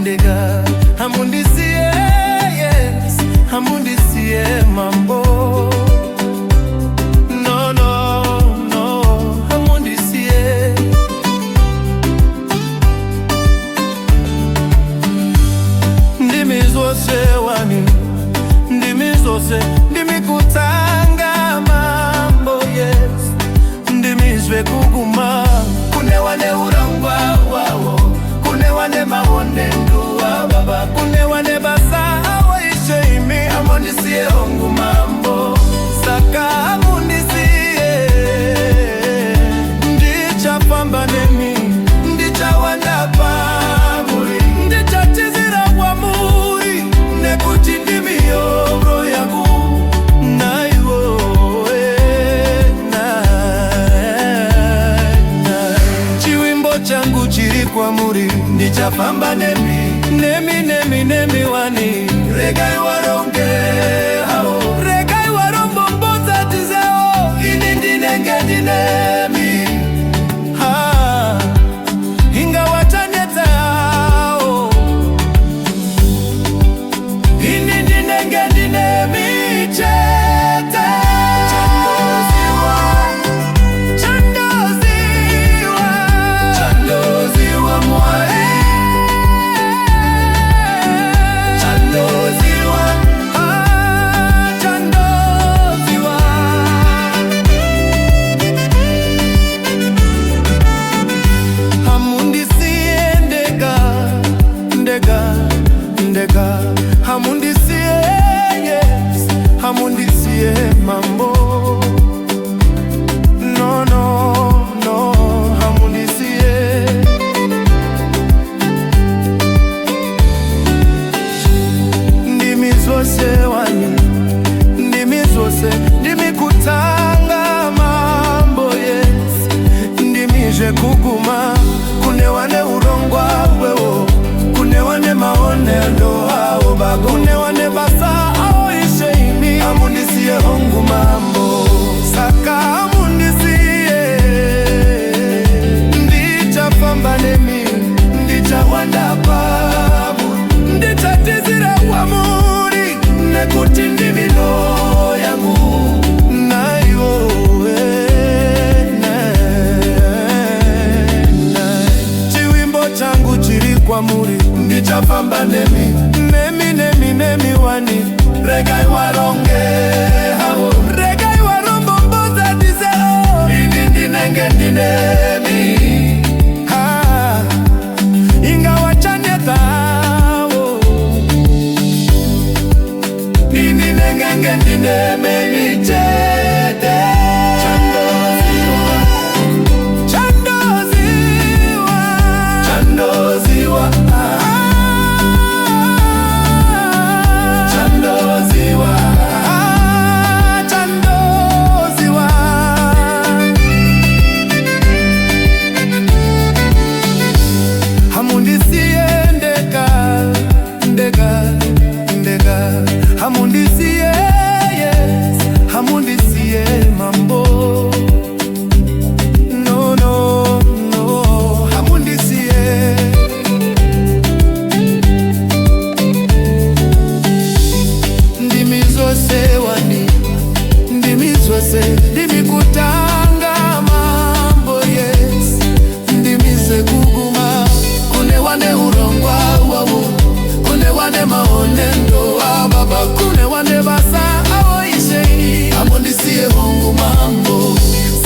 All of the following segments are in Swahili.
ndega hamundisie, yes, hamundisie mambo. No, no, no, hamundisie. Ndimi zose wani, ndimi zose, ndimi kutanga mambo, yes, ndimi zwe kuguma. Kune wane urangwa wawo, kune wane mawone nduwa baba, kune wane basa awa ishe imi. Hamundisie hongu mambo, saka hamundisie. Ndicha pamba nemi, ndicha wanda pamuri, ndicha tizira kwa muri, nekuti ndimi yobro yagu. Naiwo, chiwimbo changu chiri kwa muri, ndicha pamba nemi, nemi wani. Regai waronge hao, regai warombo mboza tizeo, ini ndinenge ndinemi. Inga wachaneta hao, ini ndinenge ndinemi chete. Chandoziwa, chandoziwa, chandoziwa mwae. Hamundisie, yes, hamundisie mambo. No, no, no, hamundisie. Ndimi zose wani, ndimi zose, ndimi kutanga mambo, yes, ndimi je kuguma. Kune wane urongwa wewo, kune wane maone ndo hao bago, kune wane basa ao ishe imi. Hamundisie hongu mambo, saka hamundisie. Ndicha pamba nemi, ndicha wanda pamu, ndicha tizira kwa muri, nekuti ndimi lo yangu. Naiwo, chiwimbo changu chiri kwa muri, ndicha pamba nemi, nemi wani. Regai waronge hao, regai warombo mboza tizeo, ini ndinenge ndinemi. Inga wachaneta hao, ini ndinenge ndinemi chete. Chandoziwa, chandoziwa, chandoziwa. Hamundisie, yes, hamundisie mambo. No, no, no, hamundisie. Ndimi zose wani, ndimi zose, ndimi kutanga mambo, yes, ndimi ze kuguma. Kune wane urongwa wawo, kune wane maone ndo baba, kune wane basa awo ishe. Hamundisie hongu mambo,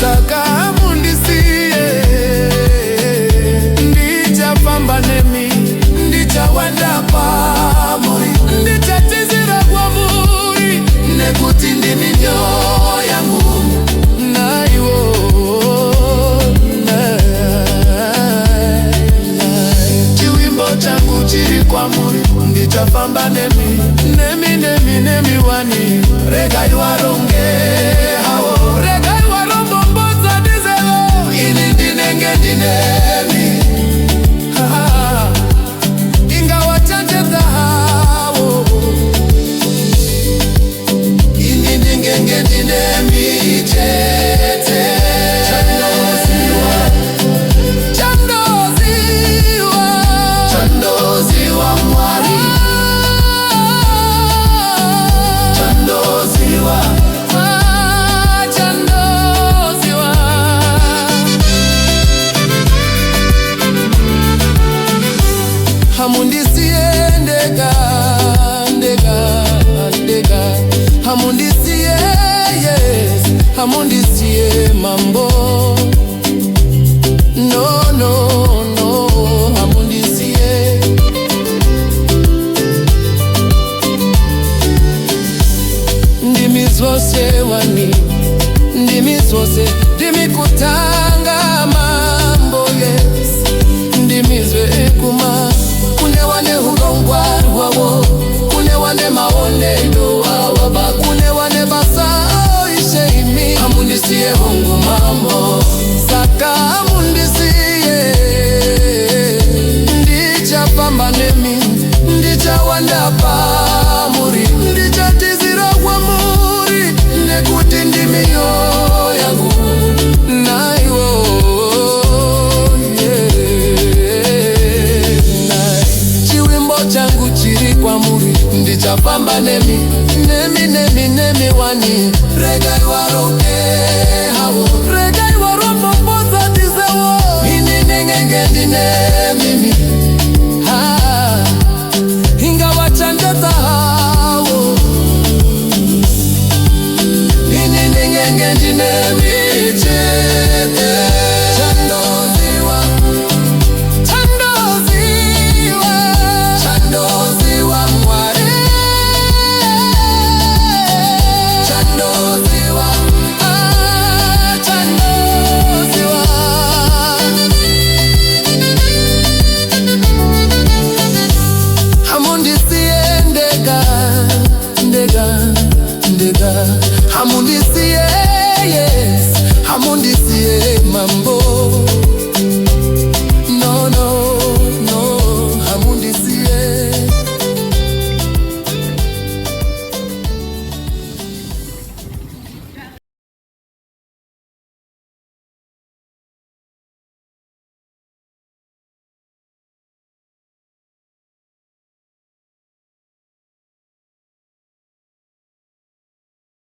saka hamundisie. Ndicha pamba nemi, ndicha wanda pamuri, ndicha tizira kwa muri, nekuti ndimi nyo yangu. Naiwo, chiwimbo changu chiri kwa muri, ndicha pamba nemi, nemi wani. Regai waronge hao, regai warombo mboza tizeo, ini ndinenge ndinemi. Inga wachaneta hao, ini ndinenge ndinemi chete. Chandoziwa, chandoziwa, chandoziwa. hamundisie ndega ndega ndega, hamundisie yes, hamundisie mambo no no no, hamundisie. Ndimi zose wani, ndimi zose, ndimi kutanga mambo yes, ndimi zwe kuma kune wane hurongwa wawo, kune wane maonendo wawaba, kune wane basa isheimi, hamundisie hongu mambo saka hamundisie. Ndicha pambanemi, ndicha wanda pamuri, ndicha tizira kwa muri, nekuti ndimiyo yangu naiwo yeah. Chiwimbo changu chiri kwa muri, ndicha pambanemi, nemi wani, regai waroke hawo, regai warombo poza tizewo, ini nengenge ndine